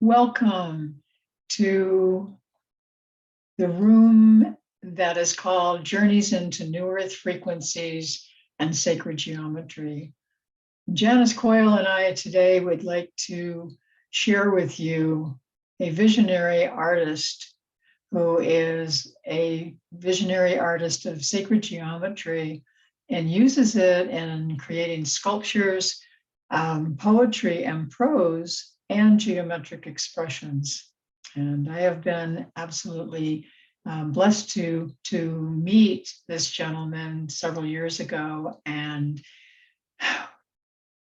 Welcome to the room that is called Journeys into New Earth Frequencies and Sacred Geometry. Janice Coyle and I today would like to share with you a visionary artist who is a visionary artist of sacred geometry and uses it in creating sculptures, poetry and prose, and geometric expressions. And I have been absolutely blessed to meet this gentleman several years ago. And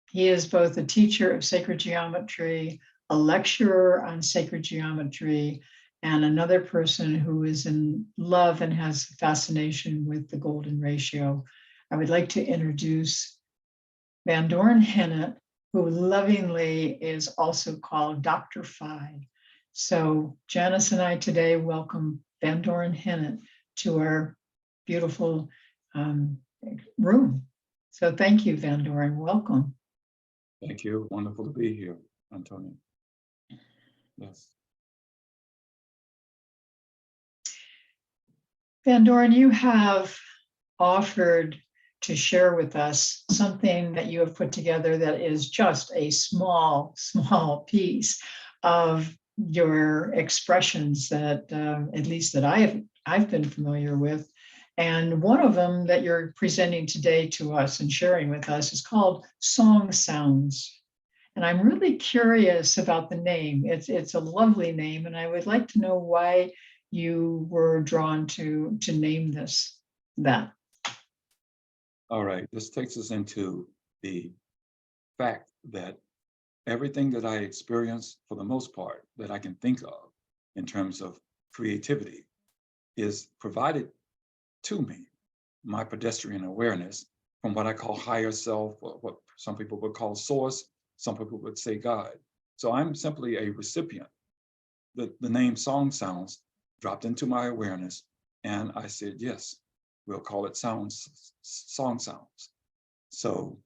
he is both a teacher of sacred geometry, a lecturer on sacred geometry, and another person who is in love and has fascination with the golden ratio. I would like to introduce Vandorn Hinnant, who lovingly is also called Dr. Phi. So Janice and I today welcome Vandorn Hinnant to our beautiful room. So thank you, Vandorn. Welcome. Thank you. Wonderful to be here, Antonia. Yes. Vandorn, you have offered to share with us something that you have put together that is just a small piece of your expressions that at least that I've been familiar with. And one of them that you're presenting today to us and sharing with us is called Song Sounds. And I'm really curious about the name. It's a lovely name, and I would like to know why you were drawn to name this that. All right. This takes us into the fact that everything that I experience, for the most part, that I can think of in terms of creativity is provided to me, my pedestrian awareness, from what I call higher self, or what some people would call source, some people would say God. So I'm simply a recipient. The name Song Sounds dropped into my awareness, and I said, yes, we'll call it Song Sounds. So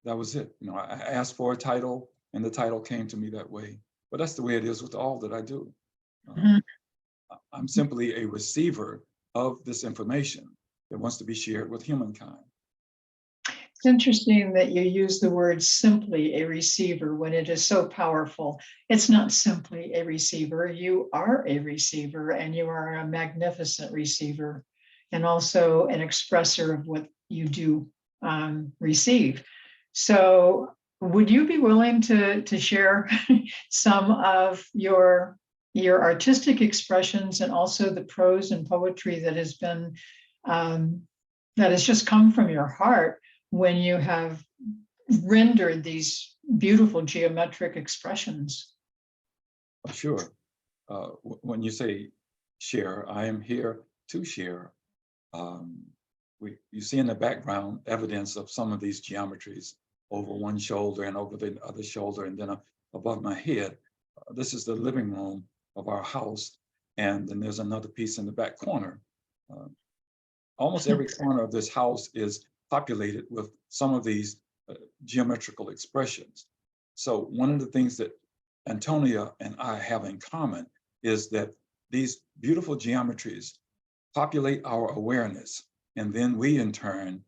that was it. You know, I asked for a title, and the title came to me that way. But that's the way it is with all that I do. I'm simply a receiver of this information that wants to be shared with humankind. It's interesting that you use the word simply a receiver when it is so powerful. It's not simply a receiver. You are a receiver, and you are a magnificent receiver, and also an expresser of what you do receive. So would you be willing to share some of your artistic expressions and also the prose and poetry that has been that has just come from your heart when you have rendered these beautiful geometric expressions? Sure. When you say share, I am here to share. You see in the background evidence of some of these geometries over one shoulder and over the other shoulder, and then above my head. This is the living room of our house, and then there's another piece in the back corner. Almost every corner of this house is populated with some of these geometrical expressions. So one of the things that Antonia and I have in common is that these beautiful geometries populate our awareness, and then we in turn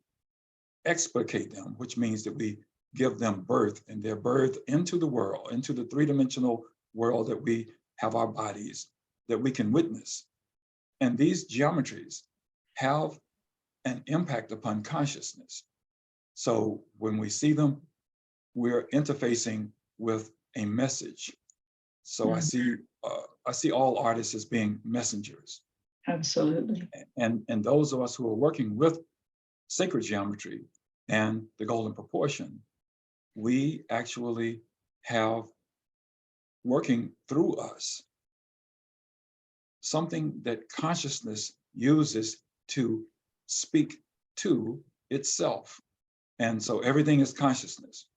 explicate them, which means that we give them birth, and their birth into the world, into the three-dimensional world that we have our bodies, that we can witness. And these geometries have an impact upon consciousness. So when we see them, we're interfacing with a message. So I see all artists as being messengers. Absolutely. And those of us who are working with sacred geometry and the golden proportion, we actually have working through us something that consciousness uses to speak to itself. And so everything is consciousness,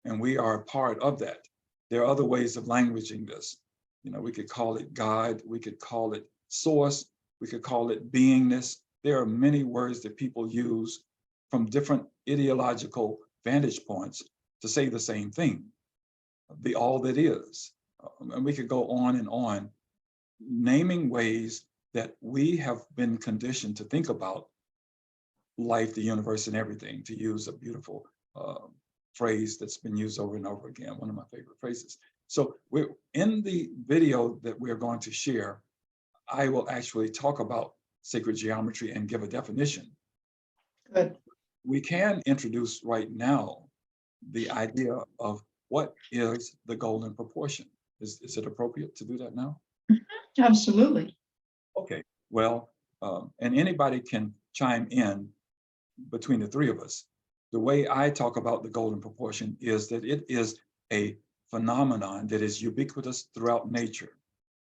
and we are a part of that. There are other ways of languaging this. You know, we could call it God, we could call it source, we could call it beingness. There are many words that people use from different ideological vantage points to say the same thing, the all that is, and we could go on, naming ways that we have been conditioned to think about life, the universe, and everything, to use a beautiful phrase that's been used over and over again, one of my favorite phrases. So we're in the video that we're going to share, I will actually talk about sacred geometry and give a definition. Good. We can introduce right now the idea of what is the golden proportion. Is it appropriate to do that now? Absolutely. Okay, well, and anybody can chime in between the three of us. The way I talk about the golden proportion is that it is a phenomenon that is ubiquitous throughout nature.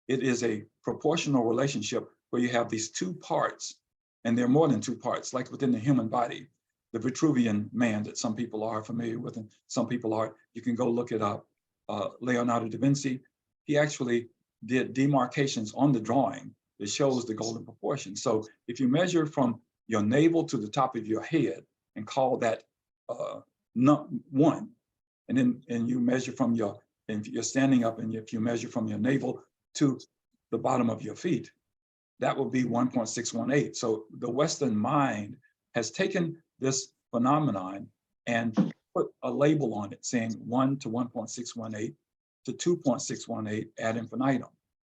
It is a proportional relationship where you have these two parts, and there are more than two parts, like within the human body. The Vitruvian man that some people are familiar with, and some people are, you can go look it up. Leonardo da Vinci, he actually did demarcations on the drawing that shows the golden proportion. So if you measure from your navel to the top of your head and call that one, and then you measure from your, and you're standing up, and if you measure from your navel to the bottom of your feet, that would be 1.618. So the Western mind has taken this phenomenon and put a label on it saying 1 to 1.618 to 2.618 ad infinitum.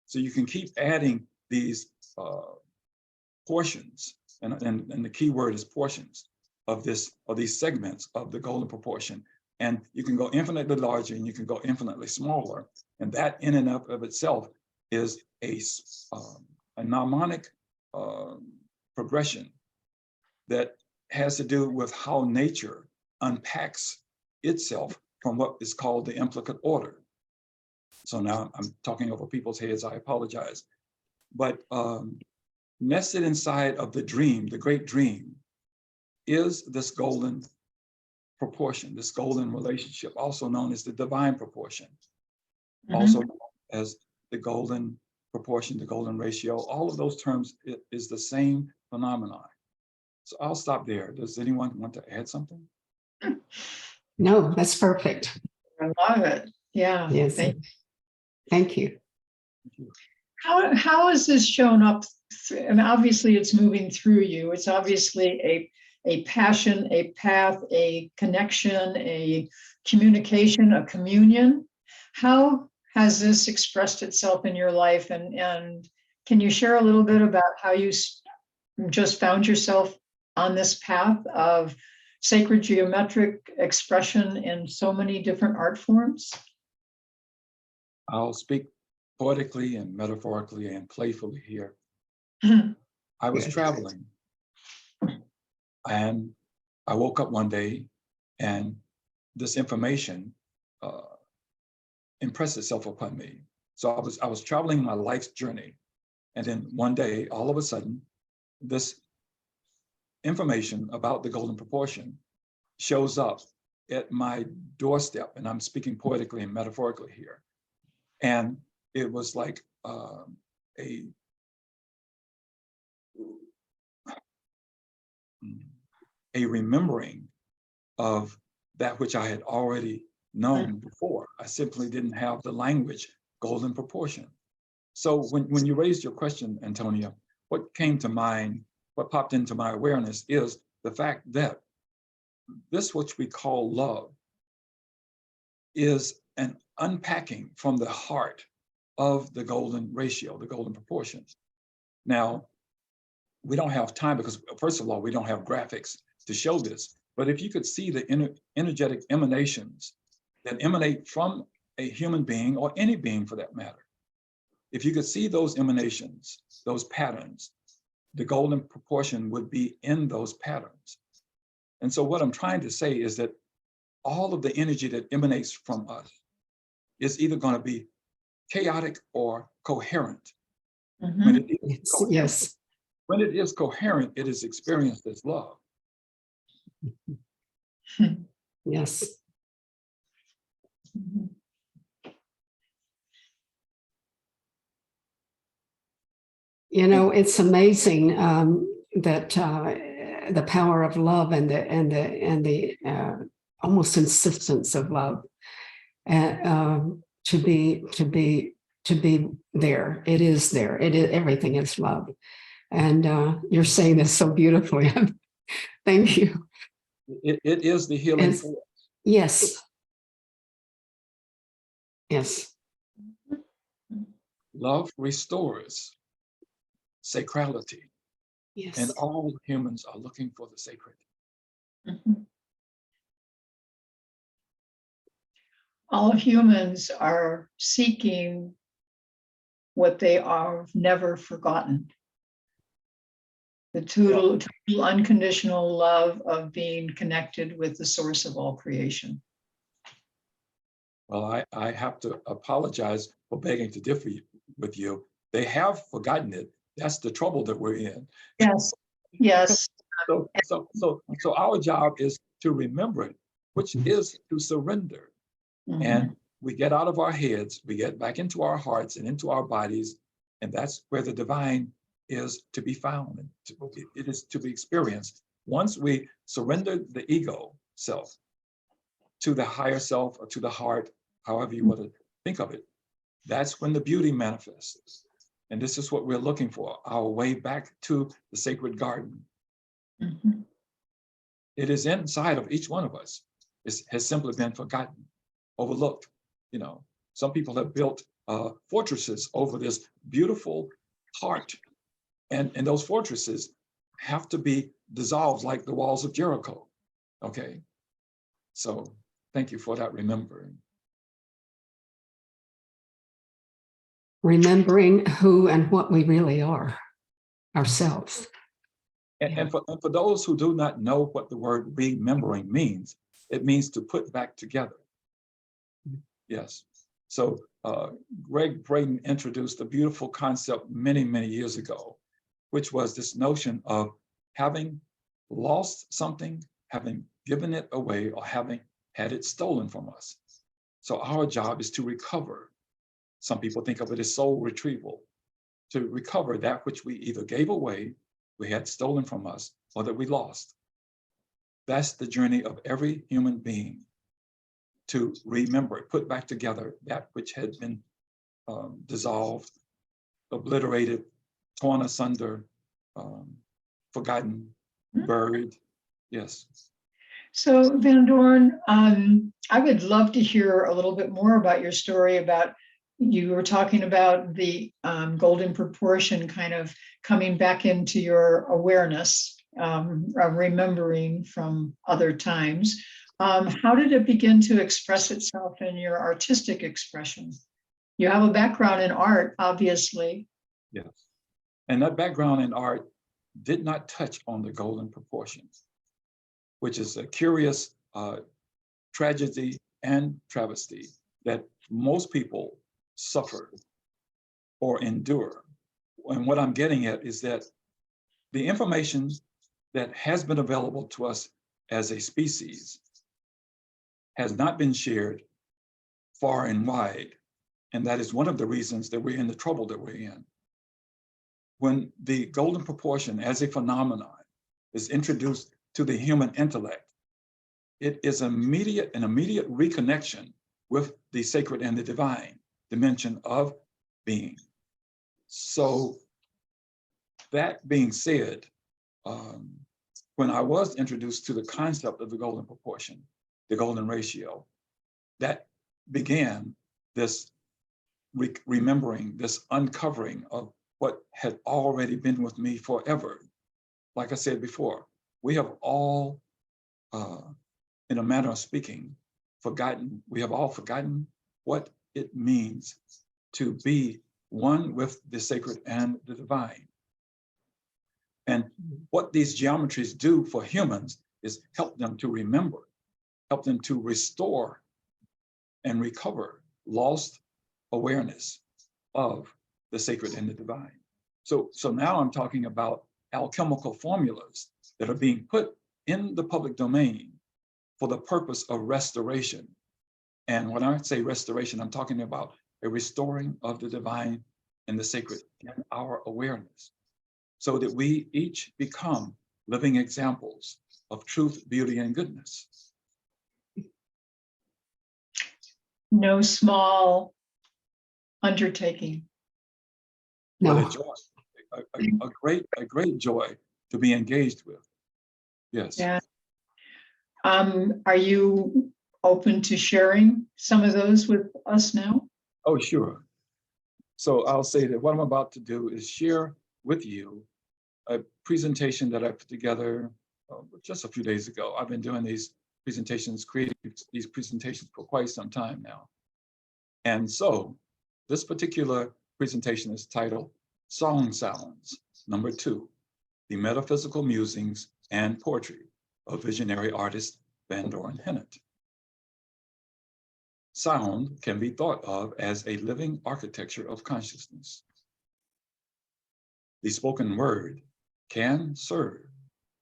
So you can keep adding these portions, and the key word is portions of these segments of the golden proportion. And you can go infinitely larger and you can go infinitely smaller. And that in and of itself is a mnemonic progression that has to do with how nature unpacks itself from what is called the implicate order. So now I'm talking over people's heads, I apologize. But nested inside of the dream, the great dream, is this golden proportion, this golden relationship, also known as the divine proportion, also known as the golden proportion, the golden ratio. All of those terms is the same phenomenon. So I'll stop there. Does anyone want to add something? No, that's perfect. I love it. Yeah. Yes. Thank you. How has this shown up? I mean, obviously, it's moving through you. It's obviously a passion, a path, a connection, a communication, a communion. How has this expressed itself in your life? And can you share a little bit about how you just found yourself on this path of sacred geometric expression in so many different art forms? I'll speak poetically and metaphorically and playfully here. I was traveling, and I woke up one day and this information impressed itself upon me. So I was traveling my life's journey, and then one day, all of a sudden, this information about the golden proportion shows up at my doorstep, and I'm speaking poetically and metaphorically here. And it was like a remembering of that which I had already known before. I simply didn't have the language, golden proportion. So when you raised your question, Antonia, what came to mind, what popped into my awareness is the fact that this, which we call love, is an unpacking from the heart of the golden ratio, the golden proportion. Now, we don't have time because, first of all, we don't have graphics to show this. But if you could see the energetic emanations that emanate from a human being, or any being for that matter, if you could see those emanations, those patterns, the golden proportion would be in those patterns. And so what I'm trying to say is that all of the energy that emanates from us is either going to be chaotic or coherent. When it is coherent, Yes. when it is coherent, it is experienced as love. Yes. You know, it's amazing that the power of love and the almost insistence of love. there. It is there. Everything is love. And you're saying this so beautifully. Thank you. It is the healing force. Yes. Yes. Love restores sacrality. Yes. And all humans are looking for the sacred. Mhm. All humans are seeking what they are never forgotten. The total unconditional love of being connected with the source of all creation. Well, I have to apologize for begging to differ with you. They have forgotten it. That's the trouble that we're in. Yes, yes. So our job is to remember it, which is to surrender. Mhm. And we get out of our heads, we get back into our hearts and into our bodies, and that's where the divine is to be found. And it is to be experienced. Once we surrender the ego self to the higher self or to the heart, however you want to think of it, that's when the beauty manifests. And this is what we're looking for, our way back to the sacred garden. Mhm. It is inside of each one of us. It has simply been forgotten, overlooked. You know, some people have built fortresses over this beautiful heart, and those fortresses have to be dissolved like the walls of Jericho. Okay, so thank you for that remembering. Remembering who and what we really are, ourselves. And for those who do not know what the word remembering means, it means to put back together. Yes. So Greg Braden introduced a beautiful concept many, many years ago, which was this notion of having lost something, having given it away, or having had it stolen from us. So our job is to recover. Some people think of it as soul retrieval, to recover that which we either gave away, we had stolen from us, or that we lost. That's the journey of every human being, to remember, put back together that which had been dissolved, obliterated, torn asunder, forgotten, buried. Yes. So Vandorn, I would love to hear a little bit more about your story about, you were talking about the golden proportion kind of coming back into your awareness, remembering from other times. How did it begin to express itself in your artistic expression? You have a background in art, obviously. Yes. And that background in art did not touch on the golden proportions, which is a curious tragedy and travesty that most people suffer or endure. And what I'm getting at is that the information that has been available to us as a species has not been shared far and wide. And that is one of the reasons that we're in the trouble that we're in. When the golden proportion as a phenomenon is introduced to the human intellect, it is an immediate reconnection with the sacred and the divine dimension of being. So that being said, when I was introduced to the concept of the golden proportion, the golden ratio, that began this remembering, this uncovering of what had already been with me forever. Like I said before, we have all, in a manner of speaking, we have all forgotten what it means to be one with the sacred and the divine. And what these geometries do for humans is help them to remember, help them to restore and recover lost awareness of the sacred and the divine. So now I'm talking about alchemical formulas that are being put in the public domain for the purpose of restoration. And when I say restoration, I'm talking about a restoring of the divine and the sacred in our awareness, so that we each become living examples of truth, beauty, and goodness. no small undertaking. But a No, joy, a great joy to be engaged with. Yes. Yeah. Are you open to sharing some of those with us now? Oh, sure. So I'll say that what I'm about to do is share with you a presentation that I put together just a few days ago. I've been doing these presentations, creating these presentations for quite some time now. And so this particular presentation is titled Song Sounds, number 2, The Metaphysical Musings and Poetry of Visionary Artist Vandorn Hinnant. Sound can be thought of as a living architecture of consciousness. The spoken word can serve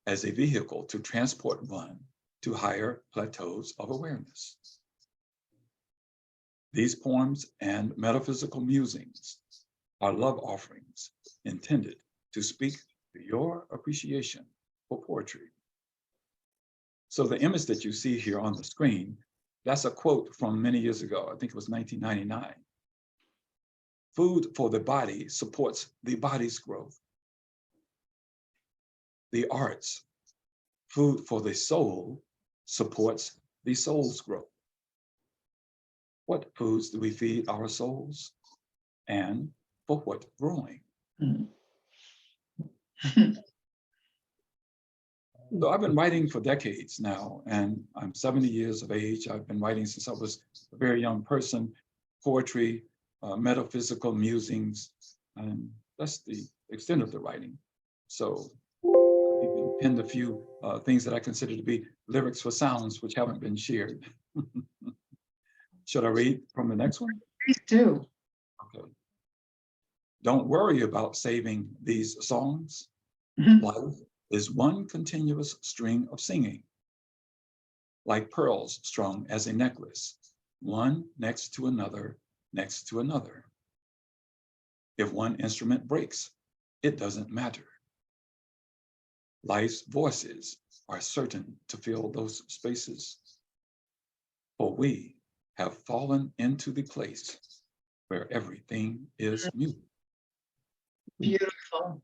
as a vehicle to transport one to higher plateaus of awareness. These poems and metaphysical musings are love offerings intended to speak to your appreciation for poetry. So the image that you see here on the screen, that's a quote from many years ago. I think it was 1999. Food for the body supports the body's growth. The arts, food for the soul, supports the soul's growth. What foods do we feed our souls? And for what growing? So I've been writing for decades now, and I'm 70 years of age. I've been writing since I was a very young person, poetry, metaphysical musings, and that's the extent of the writing. So I've even penned a few things that I consider to be lyrics for sounds, which haven't been shared. Should I read from the next one? Please do. Okay. Don't worry about saving these songs. Mhm. Life is one continuous string of singing, like pearls strung as a necklace, one next to another, next to another. If one instrument breaks, it doesn't matter. Life's voices are certain to fill those spaces, for we have fallen into the place where everything is music. Beautiful.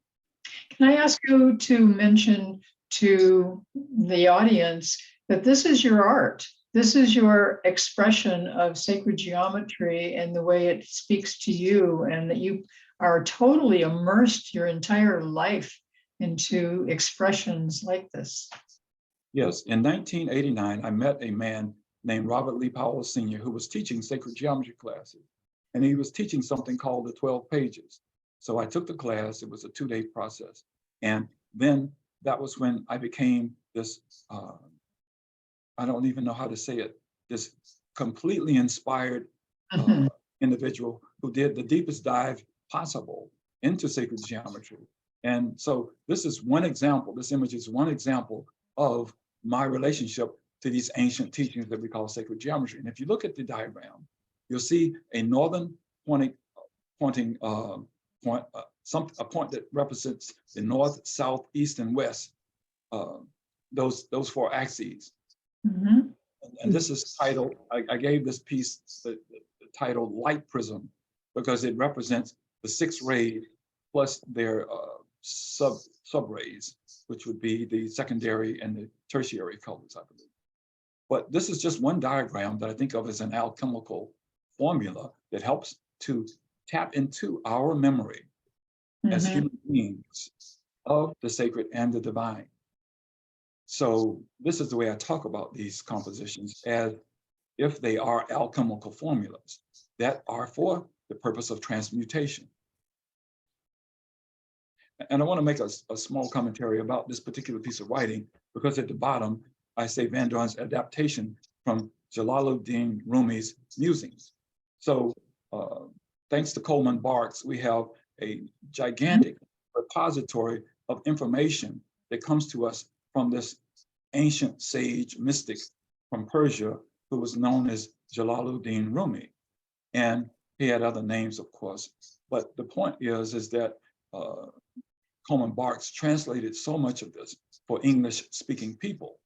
Can I ask you to mention to the audience that this is your art? This is your expression of sacred geometry and the way it speaks to you, and that you are totally immersed your entire life into expressions like this. Yes, in 1989, I met a man named Robert Lee Powell Sr., who was teaching sacred geometry classes. And he was teaching something called the 12 pages. So I took the class. It was a 2-day process. And then that was when I became this, I don't even know how to say it, this completely inspired individual who did the deepest dive possible into sacred geometry. And so this is one example, this image is one example of my relationship to these ancient teachings that we call sacred geometry. And if you look at the diagram, you'll see a northern a point that represents the north, south, east, and west, those 4 axes. Mm-hmm. And this is titled, I gave this piece the title Light Prism, because it represents the 6 rays plus their sub-rays, which would be the secondary and the tertiary colors, I believe. But this is just one diagram that I think of as an alchemical formula that helps to tap into our memory as human beings of the sacred and the divine. So this is the way I talk about these compositions, as if they are alchemical formulas that are for the purpose of transmutation. And I want to make a small commentary about this particular piece of writing, because at the bottom, I say Vandorn's adaptation from Jalaluddin Rumi's musings. So thanks to Coleman Barks, we have a gigantic repository of information that comes to us from this ancient sage mystic from Persia, who was known as Jalaluddin Rumi. And he had other names, of course. But the point is that Coleman Barks translated so much of this for English-speaking people.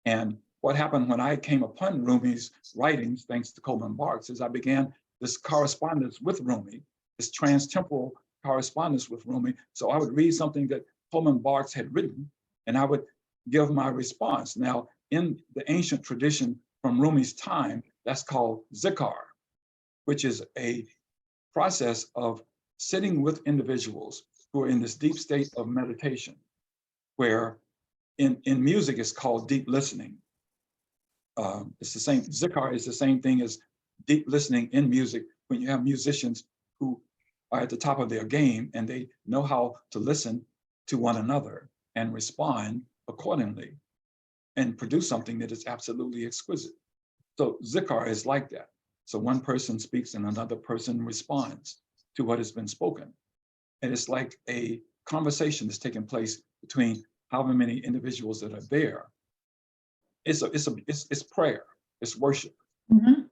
And what happened when I came upon Rumi's writings, thanks to Coleman Barks, is I began this correspondence with Rumi, this trans-temporal correspondence with Rumi. So I would read something that Coleman Barks had written, and I would give my response. Now, in the ancient tradition from Rumi's time, that's called zikar, which is a process of sitting with individuals who are in this deep state of meditation, where in music it's called deep listening. It's the same, zikar is the same thing as deep listening in music, when you have musicians who are at the top of their game and they know how to listen to one another and respond accordingly and produce something that is absolutely exquisite. So zikar is like that. So one person speaks and another person responds to what has been spoken. And it's like a conversation that's taking place between however many individuals that are there. It's prayer, it's worship. Mhm.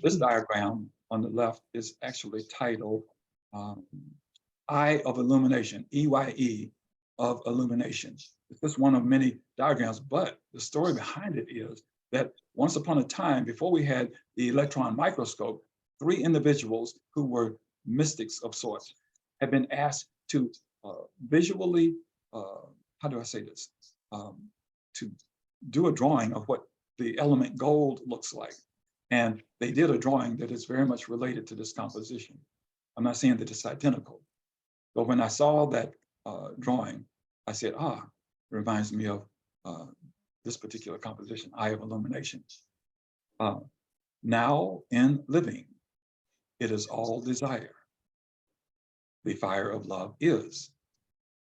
This diagram on the left is actually titled Eye of Illumination, EYE of Illumination. It's just one of many diagrams, but the story behind it is that once upon a time, before we had the electron microscope, 3 individuals who were mystics of sorts had been asked to visually, how do I say this? To do a drawing of what the element gold looks like. And they did a drawing that is very much related to this composition. I'm not saying that it's identical, but when I saw that drawing, I said, it reminds me of this particular composition, Eye of Illumination. Now in living, it is all desire. The fire of love is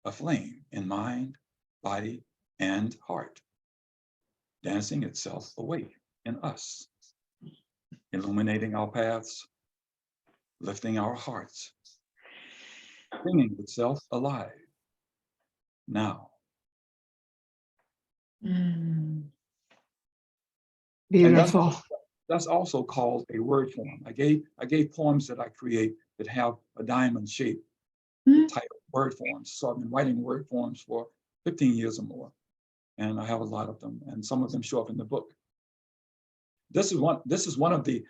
a flame in mind, body, and heart, dancing itself awake in us, illuminating our paths, lifting our hearts, bringing itself alive now. Mm. Beautiful. That's also called a word form. I gave poems that I create that have a diamond shape, the title word forms. So I've been writing word forms for 15 years or more, and I have a lot of them, and some of them show up in the book. This is one of the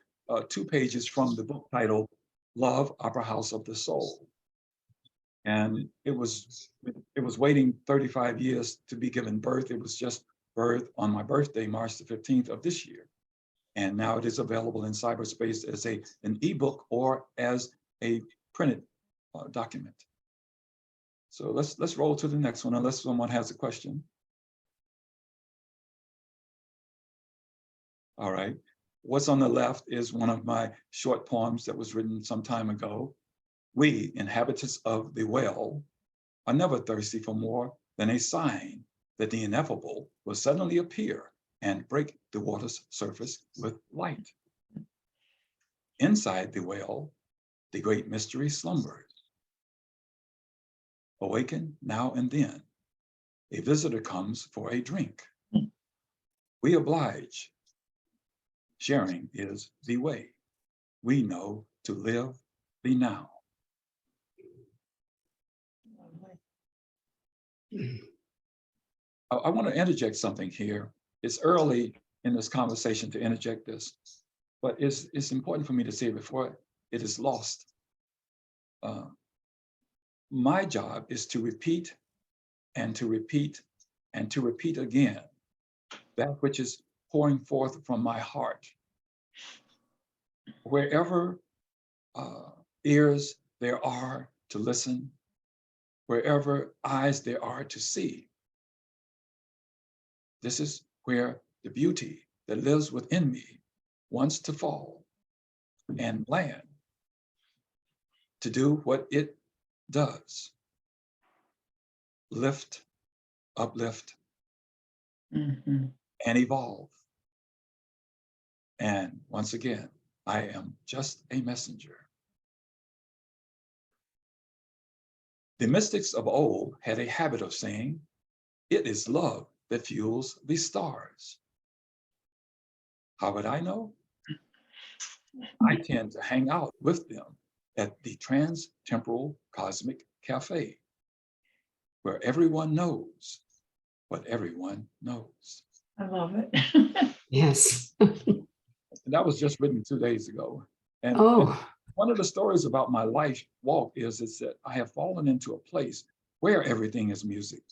2 pages from the book titled Love, Opera House of the Soul. And it was waiting 35 years to be given birth. It was just birth on my birthday, March the 15th of this year. And now it is available in cyberspace as an ebook or as a printed document. So let's roll to the next one, unless someone has a question. All right. What's on the left is one of my short poems that was written some time ago. We, inhabitants of the well, are never thirsty for more than a sign that the ineffable will suddenly appear and break the water's surface with light. Inside the well, the great mystery slumbers. Awaken now and then. A visitor comes for a drink. We oblige. Sharing is the way. We know to live the now. I want to interject something here. It's early in this conversation to interject this, but it's important for me to say it before it is lost. My job is to repeat and to repeat and to repeat again that which is pouring forth from my heart. Wherever ears there are to listen, wherever eyes there are to see, this is where the beauty that lives within me wants to fall and land to do what it does. Lift, uplift, Mm-hmm. and evolve. And once again, I am just a messenger. The mystics of old had a habit of saying, it is love that fuels the stars. How would I know? I tend to hang out with them at the Trans-Temporal Cosmic Cafe, where everyone knows what everyone knows. I love it. Yes. And that was just written 2 days ago. And Oh, one of the stories about my life walk is that I have fallen into a place where everything is music.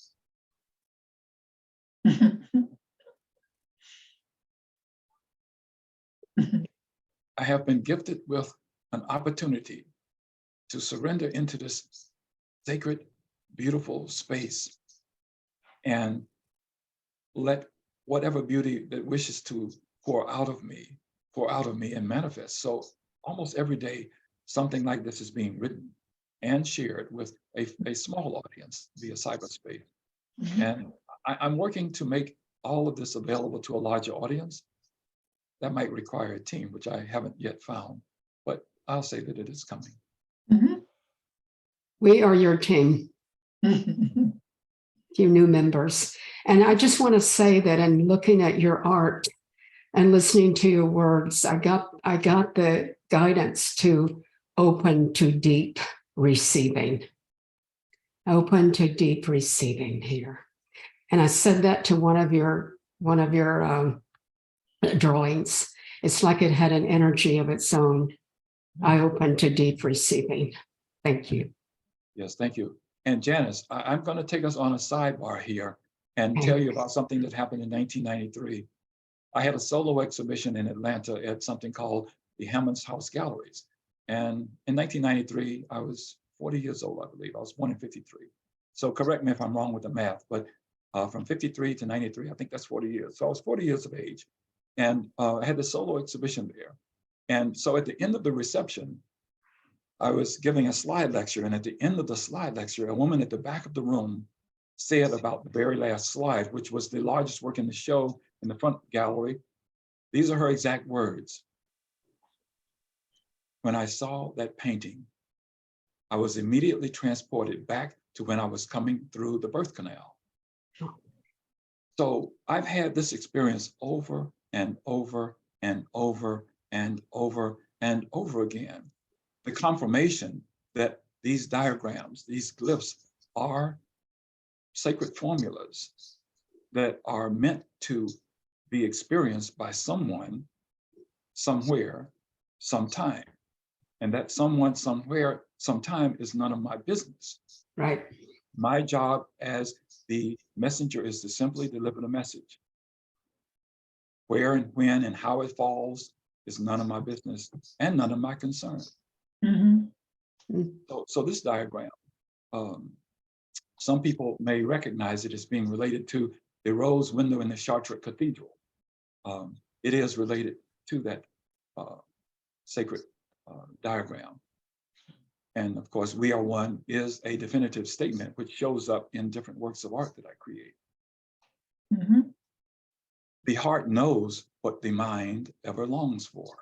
I have been gifted with an opportunity to surrender into this sacred, beautiful space and let whatever beauty that wishes to pour out of me and manifest. So almost every day, something like this is being written and shared with a small audience via cyberspace. And I'm working to make all of this available to a larger audience. That might require a team, which I haven't yet found, but I'll say that it is coming. we are your team, few new members. And I just want to say that in looking at your art and listening to your words, I got the guidance to open to deep receiving. Open to deep receiving here. And I said that to one of your drawings. It's like it had an energy of its own. I open to deep receiving. Thank you. Yes, thank you. And Janice, I'm going to take us on a sidebar here and tell you about something that happened in 1993. I had a solo exhibition in Atlanta at something called the Hammond's House Galleries. And in 1993, I was 40 years old, I believe. I was born in 53. So correct me if I'm wrong with the math, but from 53 to 93, I think that's 40 years. So I was 40 years of age. And I had the solo exhibition there. And so at the end of the reception, I was giving a slide lecture. And at the end of the slide lecture, a woman at the back of the room said about the very last slide, which was the largest work in the show in the front gallery. These are her exact words. When I saw that painting, I was immediately transported back to when I was coming through the birth canal. So I've had this experience over and over and over and over and over again. The confirmation that these diagrams, these glyphs are sacred formulas that are meant to be experienced by someone, somewhere, sometime. And that someone, somewhere, sometime is none of my business. Right. My job as the messenger is to simply deliver the message. Where and when and how it falls is none of my business and none of my concern. So this diagram, some people may recognize it as being related to the rose window in the Chartres Cathedral. It is related to that sacred diagram. And of course, we are one is a definitive statement which shows up in different works of art that I create. The heart knows what the mind ever longs for.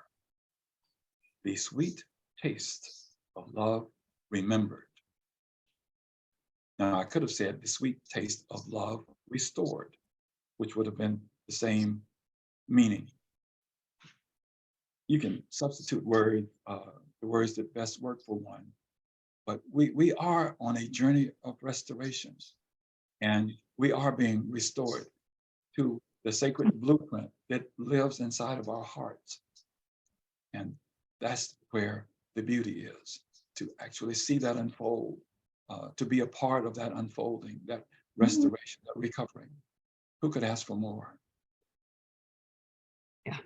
The sweet taste of love remembered. Now, I could have said the sweet taste of love restored, which would have been the same meaning. You can substitute the words that best work for one. But we are on a journey of restoration, and we are being restored to the sacred blueprint that lives inside of our hearts. And that's where the beauty is, to actually see that unfold, to be a part of that unfolding, that restoration, that recovering. Who could ask for more? Yeah.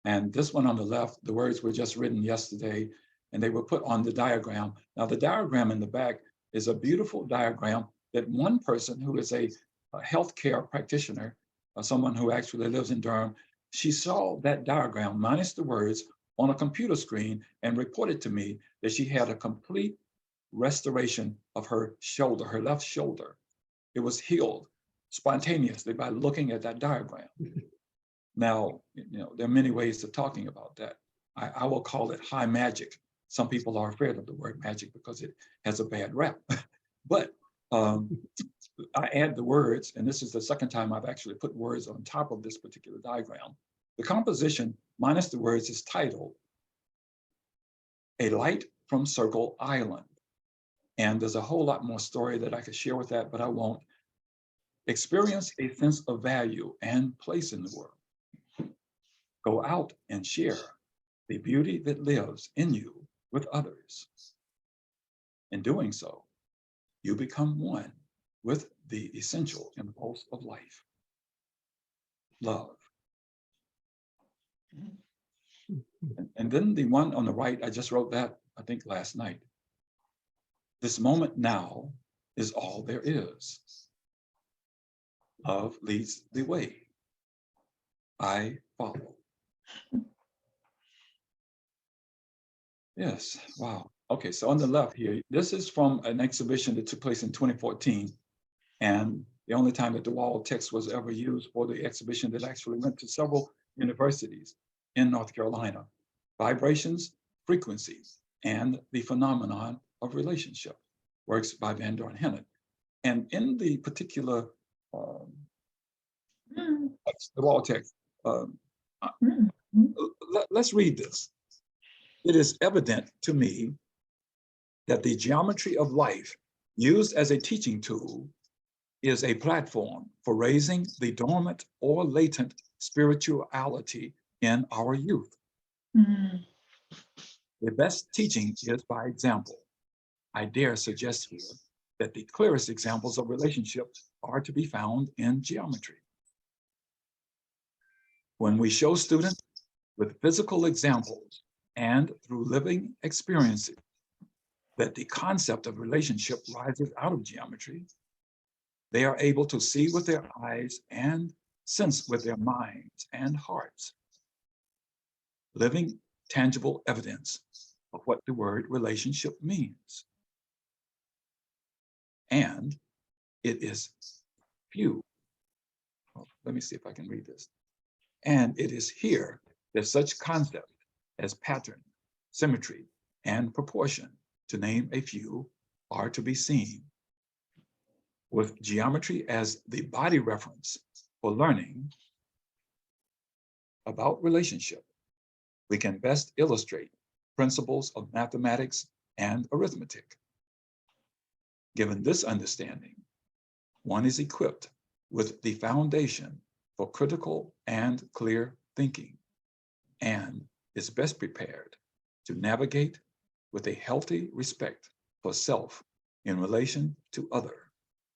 And this one on the left, the words were just written yesterday, and they were put on the diagram. Now, the diagram in the back is a beautiful diagram that one person who is a healthcare practitioner, someone who actually lives in Durham, she saw that diagram minus the words on a computer screen and reported to me that she had a complete restoration of her shoulder, her left shoulder. It was healed spontaneously by looking at that diagram. Now, there are many ways of talking about that. I will call it high magic. Some people are afraid of the word magic because it has a bad rap. But I add the words, and this is the second time I've actually put words on top of this particular diagram. The composition minus the words is titled A Light from Circle Island. And there's a whole lot more story that I could share with that, but I won't. Experience a sense of value and place in the world. Go out and share the beauty that lives in you with others. In doing so, you become one with the essential impulse of life, love. And then the one on the right, I just wrote that, I think last night. This moment now is all there is. Love leads the way. I follow. Yes, wow. Okay, so on the left here, this is from an exhibition that took place in 2014. And the only time that the wall text was ever used for the exhibition that actually went to several universities in North Carolina. Vibrations, frequencies, and the phenomenon of relationship. Works by Vandorn Hinnant. And in the particular text, the wall text, let's read this. It is evident to me that the geometry of life used as a teaching tool is a platform for raising the dormant or latent spirituality in our youth. The best teaching is by example. I dare suggest here that the clearest examples of relationships are to be found in geometry. When we show students with physical examples and through living experiences that the concept of relationship rises out of geometry, they are able to see with their eyes and sense with their minds and hearts. Living, tangible evidence of what the word relationship means. And it is few. Let me see if I can read this. And it is here that such concepts as pattern, symmetry, and proportion, to name a few, are to be seen. With geometry as the body reference for learning about relationship, we can best illustrate principles of mathematics and arithmetic. Given this understanding, one is equipped with the foundation for critical and clear thinking, and is best prepared to navigate with a healthy respect for self in relation to other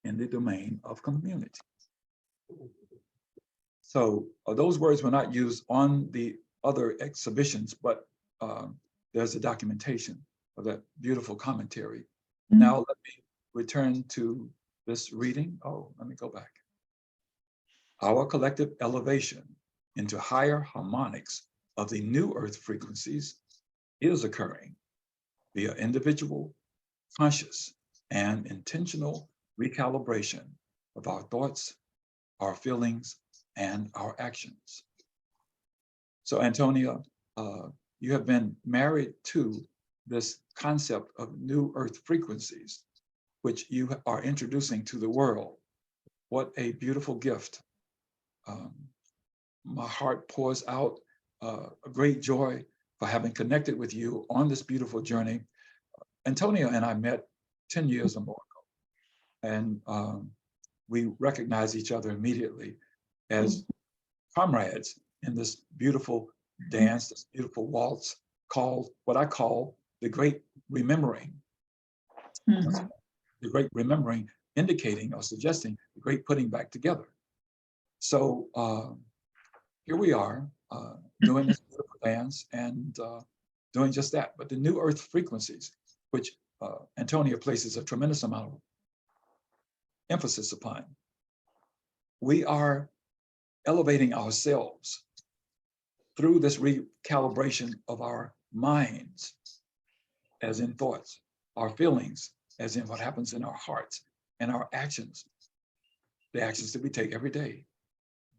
in the domain of community. So those words were not used on the other exhibitions, but there's a documentation of that beautiful commentary. Now let me return to this reading. Oh, let me go back. Our collective elevation into higher harmonics of the new earth frequencies is occurring via individual, conscious, and intentional recalibration of our thoughts, our feelings, and our actions. So Antonia, you have been married to this concept of new earth frequencies, which you are introducing to the world. What a beautiful gift. My heart pours out a great joy for having connected with you on this beautiful journey. Antonia and I met 10 years or more ago, and we recognized each other immediately as comrades in this beautiful dance, this beautiful waltz called what I call the Great Remembering. The Great Remembering, indicating or suggesting the great putting back together. So here we are doing this beautiful dance and doing just that. But the new earth frequencies, which Antonia places a tremendous amount of emphasis upon, we are elevating ourselves through this recalibration of our minds, as in thoughts, our feelings, as in what happens in our hearts, and our actions, the actions that we take every day.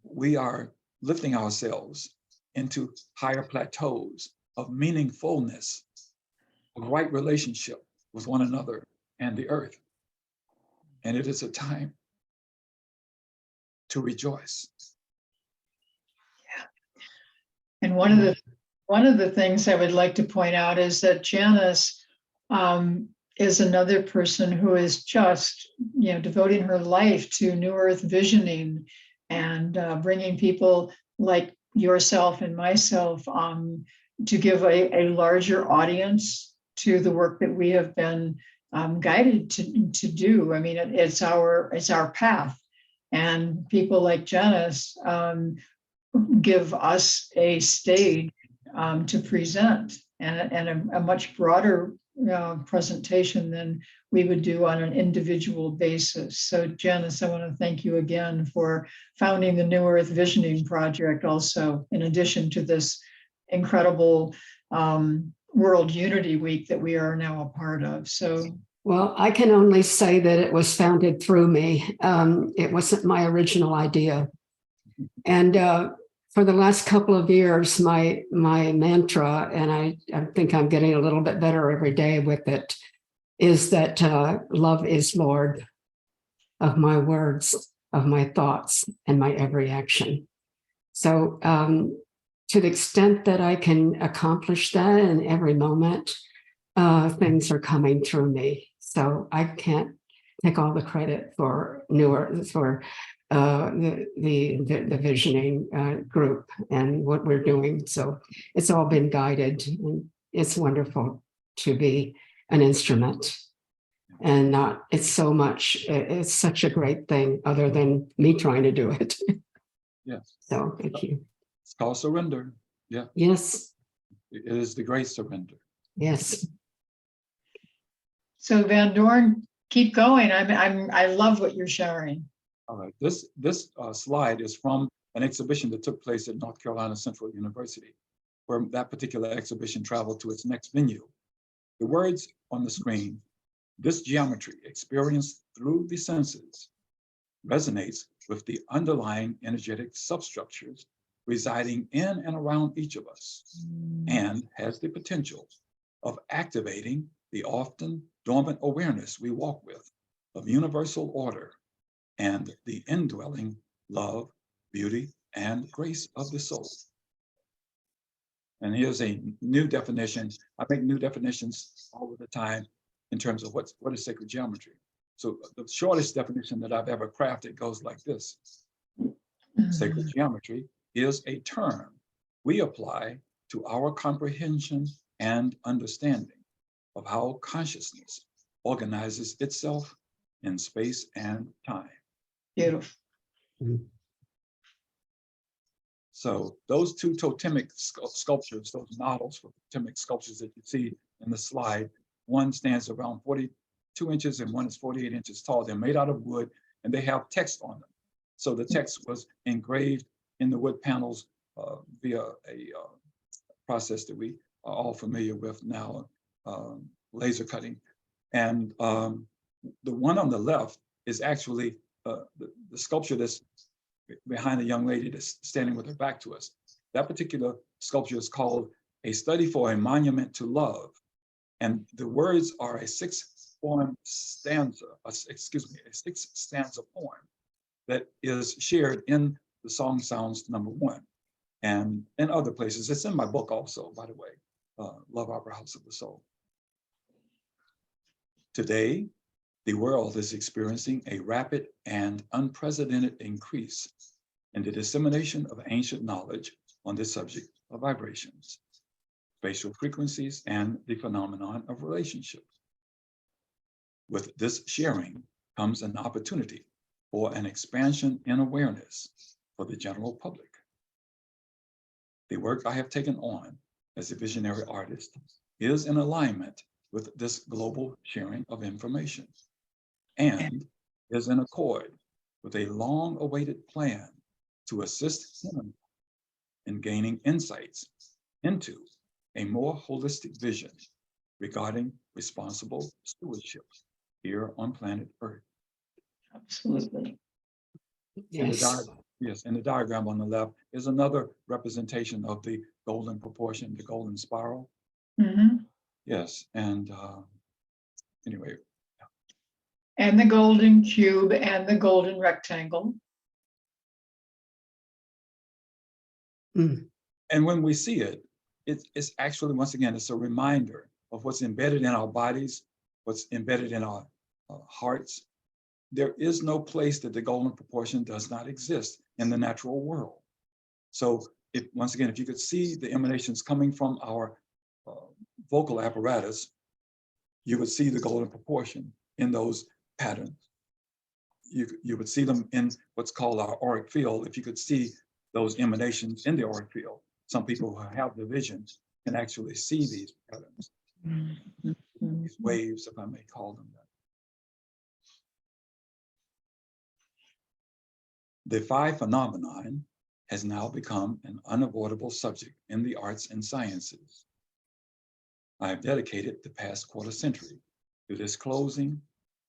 We are lifting ourselves into higher plateaus of meaningfulness, of right relationship with one another and the earth. And it is a time to rejoice. Yeah. And one of the things I would like to point out is that Janice is another person who is just, devoting her life to New Earth visioning and bringing people like yourself and myself to give a larger audience to the work that we have been guided to do. I mean, it's our path, and people like Janice give us a stage to present, and a much broader presentation than we would do on an individual basis. So Janice, I want to thank you again for founding the New Earth Visioning Project also, in addition to this incredible World Unity Week that we are now a part of. So, well, I can only say that it was founded through me. It wasn't my original idea. And for the last couple of years, my mantra, and I think I'm getting a little bit better every day with it, is that love is Lord of my words, of my thoughts, and my every action. So to the extent that I can accomplish that in every moment, things are coming through me. So I can't take all the credit for the visioning group and what we're doing. So it's all been guided, and it's wonderful to be an instrument. And it's such a great thing other than me trying to do it. Yes. So thank you. It's called surrender. Yeah. Yes. It is the great surrender. Yes. So Vandorn, keep going. I love what you're sharing. All right. This slide is from an exhibition that took place at North Carolina Central University, where that particular exhibition traveled to its next venue. The words on the screen, this geometry experienced through the senses resonates with the underlying energetic substructures residing in and around each of us, and has the potential of activating the often dormant awareness we walk with of universal order and the indwelling love, beauty, and grace of the soul. And here's a new definition. I make new definitions all of the time in terms of what is sacred geometry. So the shortest definition that I've ever crafted goes like this. Sacred geometry is a term we apply to our comprehension and understanding of how consciousness organizes itself in space and time. Beautiful. So those two totemic sculptures, those models for totemic sculptures that you see in the slide, one stands around 42 inches and one is 48 inches tall. They're made out of wood and they have text on them. So the text was engraved in the wood panels via a process that we are all familiar with now, laser cutting. And the one on the left is actually the sculpture that's behind the young lady that's standing with her back to us. That particular sculpture is called A Study for a Monument to Love. And the words are a six stanza poem that is shared in the Song Sounds #1 and in other places. It's in my book also, by the way, Love Opera House of the Soul. Today, the world is experiencing a rapid and unprecedented increase in the dissemination of ancient knowledge on the subject of vibrations, spatial frequencies, and the phenomenon of relationship. With this sharing comes an opportunity for an expansion in awareness for the general public. The work I have taken on as a visionary artist is in alignment with this global sharing of information, and is in accord with a long-awaited plan to assist humanity in gaining insights into a more holistic vision regarding responsible stewardship here on planet Earth. Absolutely. Yes. In the diagram on the left is another representation of the golden proportion, the golden spiral. Mm-hmm. Yes, and anyway. And the golden cube and the golden rectangle. And when we see it, it's actually, once again, it's a reminder of what's embedded in our bodies what's embedded in our hearts. There is no place that the golden proportion does not exist in the natural world. So once again, if you could see the emanations coming from our vocal apparatus, you would see the golden proportion in those patterns. You would see them in what's called our auric field. If you could see those emanations in the auric field, some people who have the vision can actually see these patterns, these waves, if I may call them that. The phi phenomenon has now become an unavoidable subject in the arts and sciences. I have dedicated the past quarter century to disclosing,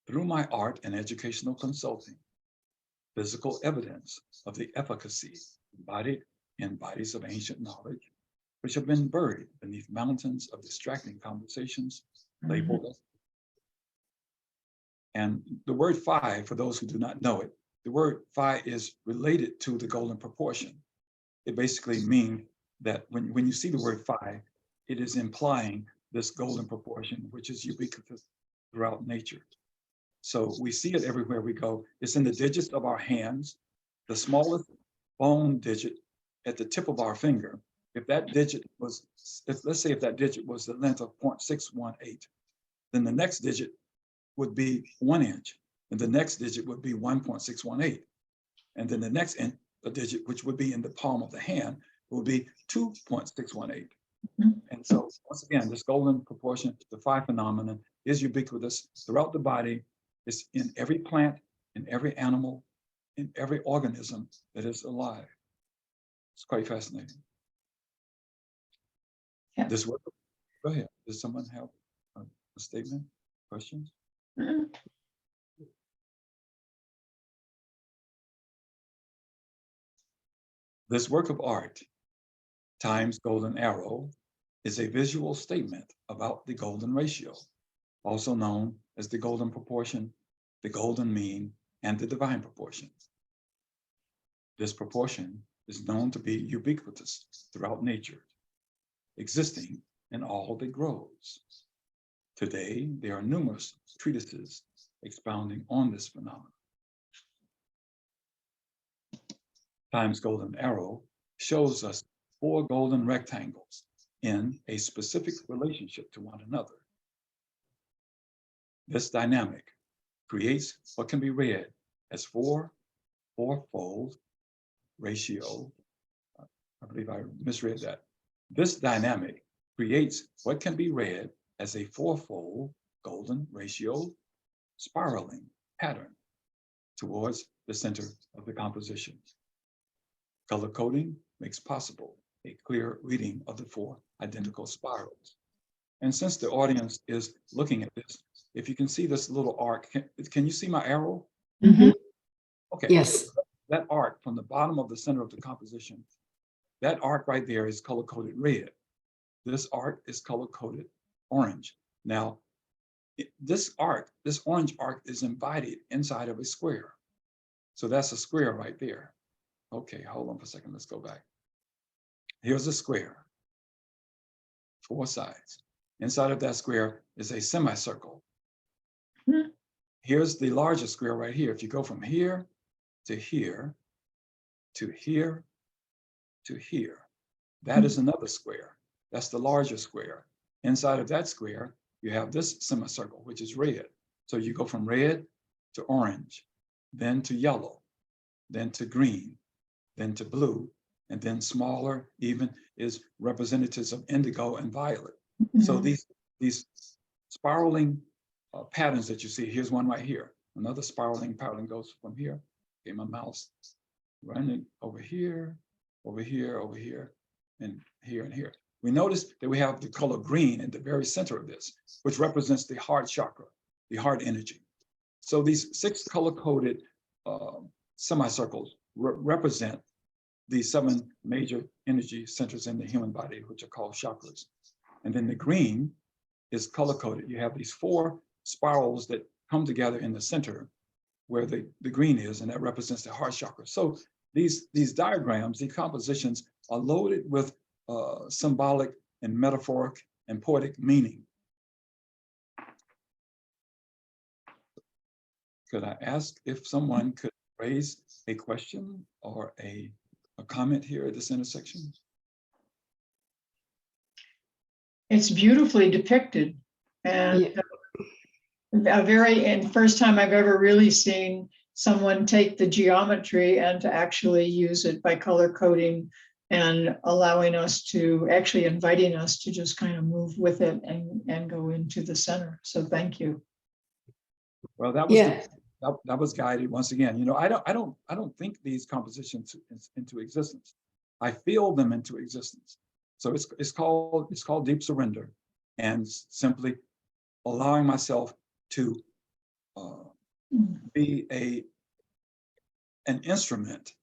through my art and educational consulting, physical evidence of the efficacy embodied in bodies of ancient knowledge, which have been buried beneath mountains of distracting conversations labeled as. And the word phi, for those who do not know it, the word phi is related to the golden proportion. It basically means that when you see the word phi, it is implying this golden proportion, which is ubiquitous throughout nature. So we see it everywhere we go. It's in the digits of our hands, the smallest bone digit at the tip of our finger. If that digit was, let's say if that digit was the length of 0.618, then the next digit would be 1 inch, and the next digit would be 1.618. And then the next digit, which would be in the palm of the hand, will be 2.618. And so once again, this golden proportion, the phi phenomenon, is ubiquitous throughout the body. It's in every plant, in every animal, in every organism that is alive. It's quite fascinating. Yeah. This work, go ahead. Does someone have a statement, questions? This work of art, Time's Golden Arrow, is a visual statement about the golden ratio, also known as the golden proportion, the golden mean, and the divine proportion. This proportion is known to be ubiquitous throughout nature, existing in all that grows. Today, there are numerous treatises expounding on this phenomenon. Time's Golden Arrow shows us 4 golden rectangles in a specific relationship to one another. This dynamic creates what can be read as fourfold ratio. I believe I misread that. This dynamic creates what can be read as a fourfold golden ratio spiraling pattern towards the center of the composition. Color coding makes possible a clear reading of the 4 identical spirals. And since the audience is looking at this, if you can see this little arc, can you see my arrow? Mhm. Okay. Yes. That arc from the bottom of the center of the composition, that arc right there is color-coded red. This arc is color-coded orange. Now, this orange arc is embodied inside of a square. So that's a square right there. Okay, hold on for a second, let's go back. Here's a square, 4 sides. Inside of that square is a semicircle. Here's the larger square right here. If you go from here to here, to here, to here, that is another square. That's the larger square. Inside of that square, you have this semicircle, which is red. So you go from red to orange, then to yellow, then to green, then to blue, and then smaller even is representatives of indigo and violet. So these spiraling patterns that you see, here's one right here. Another spiraling pattern goes from here. Okay, my mouse running over here, over here, over here, and here and here. We notice that we have the color green in the very center of this, which represents the heart chakra, the heart energy. So these 6 color-coded semicircles represent the 7 major energy centers in the human body, which are called chakras. And then the green is color-coded. You have these 4 spirals that come together in the center where the green is, and that represents the heart chakra. So these diagrams, these compositions are loaded with symbolic and metaphoric and poetic meaning. could I ask if someone could raise a question or a comment here at this intersection? It's beautifully depicted, and first time I've ever really seen someone take the geometry and to actually use it by color coding and allowing us to, actually inviting us to just kind of move with it and go into the center. So thank you. Well, that was that was guided once again. You know, I don't think these compositions into existence. I feel them into existence. So it's called deep surrender, and simply allowing myself to be an instrument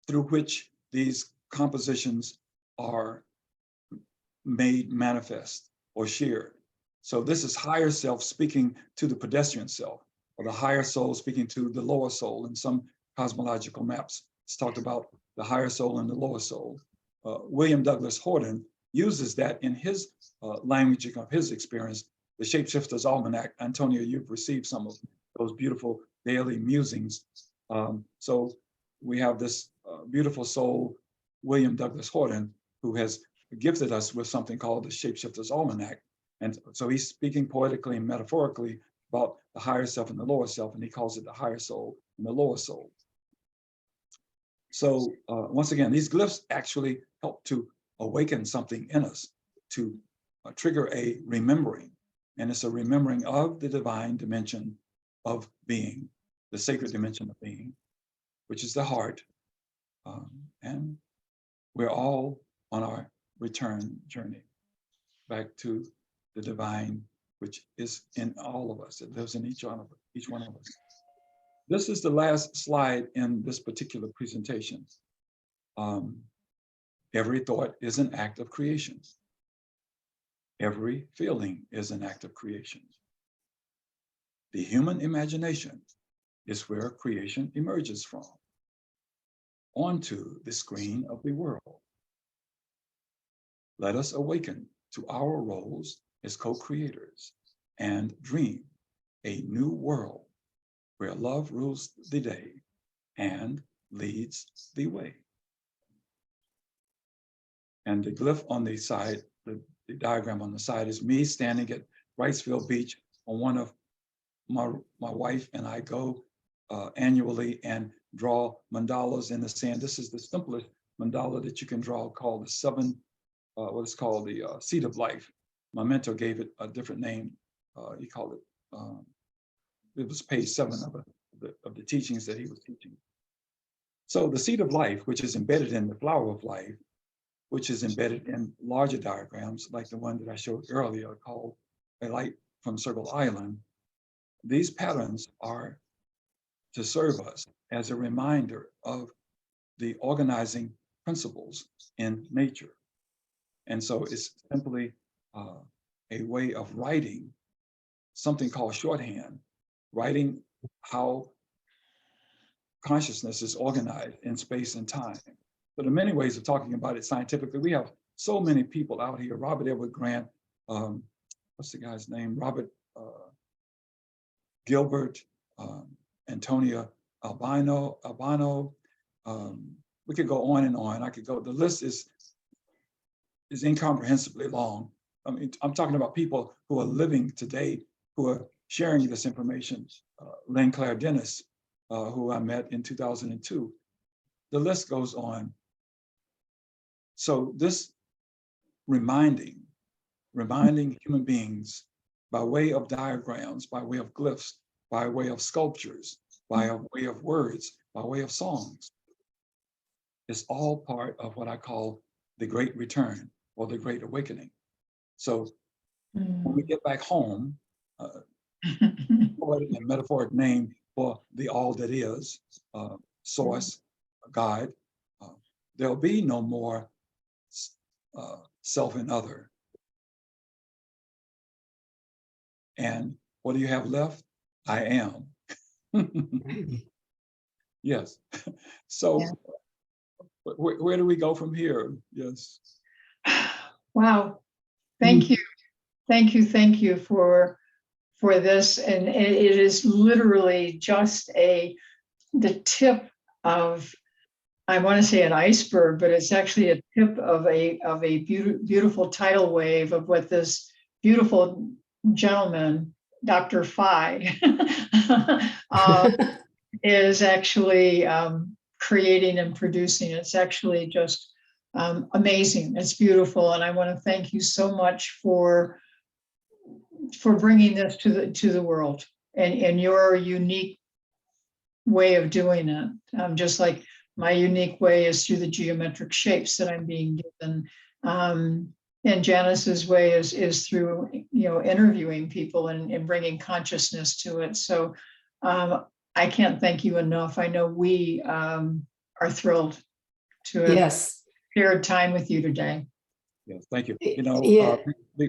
through which these compositions are made manifest or shared. So this is higher self speaking to the pedestrian self, or the higher soul speaking to the lower soul. In some cosmological maps, it's talked about the higher soul and the lower soul. William Douglas Horton uses that in his language of his experience, the Shapeshifter's Almanac. Antonia, you've received some of those beautiful daily musings. So we have this beautiful soul, William Douglas Horton, who has gifted us with something called the Shapeshifter's Almanac. And so he's speaking poetically and metaphorically about the higher self and the lower self, and he calls it the higher soul and the lower soul. So once again, these glyphs actually help to awaken something in us, to trigger a remembering. And it's a remembering of the divine dimension of being, the sacred dimension of being, which is the heart. And we're all on our return journey back to the divine, which is in all of us. It lives in each one of us. This is the last slide in this particular presentation. Every thought is an act of creation. Every feeling is an act of creation. The human imagination is where creation emerges from, onto the screen of the world. Let us awaken to our roles as co-creators and dream a new world where love rules the day and leads the way. And the glyph on the side, the diagram on the side, is me standing at Wrightsville Beach on one of my wife and I go annually and draw mandalas in the sand. This is the simplest mandala that you can draw, called the what is called the Seed of Life. My mentor gave it a different name. He called it, it was page 7 of the teachings that he was teaching. So the seed of life, which is embedded in the flower of life, which is embedded in larger diagrams, like the one that I showed earlier called A Light from Circle Island. These patterns are to serve us as a reminder of the organizing principles in nature. And so it's simply a way of writing something called shorthand, writing how consciousness is organized in space and time. So there are many ways of talking about it scientifically. We have so many people out here. Robert Edward Grant, what's the guy's name? Robert Gilbert, Antonia Albano. We could go on and on. I could go, the list is incomprehensibly long. I mean, I'm talking about people who are living today, who are sharing this information. Lynn Claire Dennis, who I met in 2002. The list goes on. So this reminding human beings by way of diagrams, by way of glyphs, by way of sculptures, by way of words, by way of songs, is all part of what I call the Great Return or the Great Awakening. So when we get back home, poetic and metaphoric name for the all that is, source, God, there'll be no more self and other. And what do you have left? I am. Yes. So where do we go from here? Yes. Wow. Thank you. Thank you for for this, and it is literally just the tip of, I want to say an iceberg, but it's actually a tip of a beautiful tidal wave of what this beautiful gentleman, Dr. Phi, is actually creating and producing. It's actually just amazing. It's beautiful, and I want to thank you so much for bringing this to the world and your unique way of doing it. Just like my unique way is through the geometric shapes that I'm being given. And Janice's way is through, interviewing people and bringing consciousness to it. So I can't thank you enough. I know we are thrilled to have shared time with you today. Yes, thank you.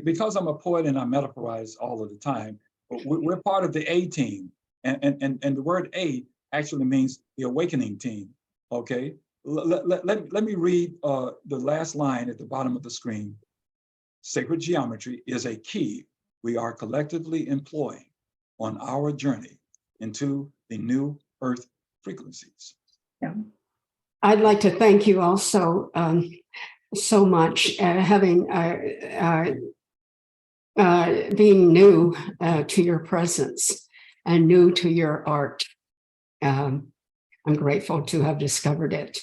Because I'm a poet and I metaphorize all of the time, we're part of the A team. And the word A actually means the awakening team. Okay, let me read the last line at the bottom of the screen. Sacred geometry is a key we are collectively employing on our journey into the new earth frequencies. Yeah. I'd like to thank you also so much, being new to your presence and new to your art. I'm grateful to have discovered it.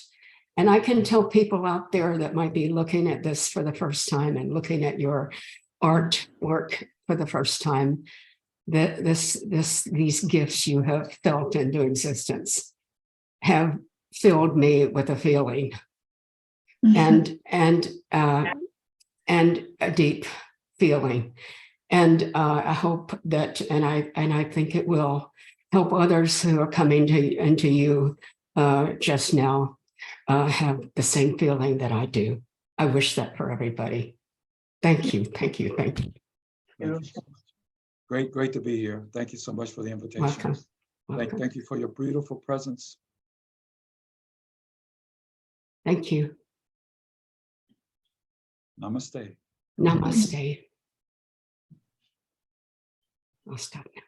And I can tell people out there that might be looking at this for the first time and looking at your artwork for the first time, that these gifts you have felt into existence have filled me with a feeling and a deep feeling. And I hope that, and I think it will help others who are coming into you just now have the same feeling that I do. I wish that for everybody. Thank you, thank you, thank you. Thank you so much. Great to be here. Thank you so much for the invitation. Welcome. Thank you for your beautiful presence. Thank you. Namaste. Namaste. I'll stop now.